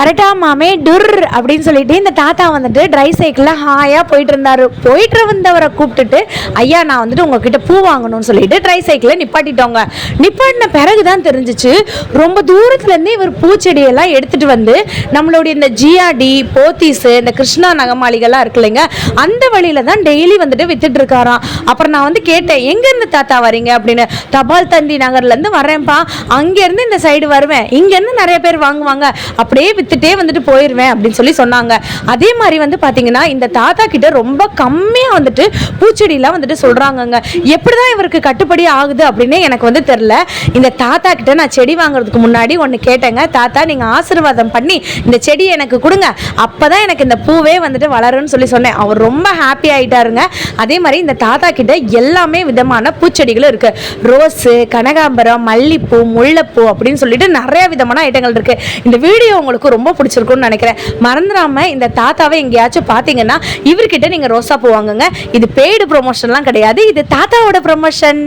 வரட்டா மாமே டுர் அப்படின்னு சொல்லிட்டு இந்த தாத்தா வந்துட்டு ட்ரை சைக்கிளில் ஹாயாக போயிட்டு இருந்தாரு. போயிட்டு வந்தவரை கூப்பிட்டுட்டு, ஐயா நான் வந்துட்டு உங்ககிட்ட பூ வாங்கணும்னு சொல்லிட்டு ட்ரை சைக்கிளை நிப்பாட்டிட்டோங்க. நிப்பாட்டின பிறகுதான் தெரிஞ்சிச்சு, ரொம்ப தூரத்துலேருந்து இவர் பூச்செடியெல்லாம் எடுத்துகிட்டு வந்து நம்மளுடைய இந்த ஜிஆர்டி போத்தீஸு இந்த கிருஷ்ணா நகமாளிகள்லாம் இருக்கு இல்லைங்க, அந்த வழியில தான் டெய்லி வந்துட்டு வித்துட்டு இருக்காராம். அப்புறம் நான் வந்து கேட்டேன், எங்கேருந்து தாத்தா வரீங்க அப்படின்னு. தபால் தந்தி நகர்லேருந்து வரேன்ப்பா, அங்கேருந்து இந்த சைடு வருவேன், இங்கேருந்து நிறைய பேர் வாங்குவாங்க, அப்படியே வித்துட்டே வந்துட்டு போயிடுவேன் அப்படின்னு சொல்லி சொன்னாங்க. அதே மாதிரி வந்து பார்த்தீங்கன்னா இந்த தாத்தா கிட்ட ரொம்ப கம்மியாக வந்துட்டு பூச்செடியெல்லாம் வந்துட்டு சொல்கிறாங்கங்க. எப்படிதான் இவருக்கு கட்டுப்படி ஆகுது அப்படின்னு எனக்கு வந்து தெரில. இந்த தாத்தா கிட்ட நான் செடி வாங்குறதுக்கு முன்னாடி ஒன்று கேட்டேங்க, தாத்தா நீங்கள் ஆசீர்வாதம் பண்ணி இந்த செடி எனக்கு கொடுங்க, அப்போ தான் எனக்கு இந்த பூவே வந்துட்டு வளரும்னு சொல்லி சொன்னேன். அவர் ரொம்ப ஹாப்பி ஆகிட்டாருங்க. அதே மாதிரி இந்த தாத்தா கிட்ட எல்லாமே விதமான பூச்செடிகளும் இருக்குது. ரோஸு, கனகாம்பரம், மல்லிப்பூ, முல்லைப்பூ அப்படின்னு சொல்லிட்டு நிறைய விதமான ஐட்டங்கள் இருக்குது. இந்த வீடியோ உங்களுக்கு ரொம்ப பிடிச்சிருக்கும்னு நினைக்கிறேன். மறந்துடாமல் இந்த தாத்தாவை எங்கேயாச்சும் பார்த்தீங்கன்னா இவர்கிட்ட நீங்கள் ரோசா பூ வாங்குங்க. இது பெய்டு ப்ரொமோஷன்லாம் கிடையாது, இது தாத்தாவோட ப்ரொமோஷன்.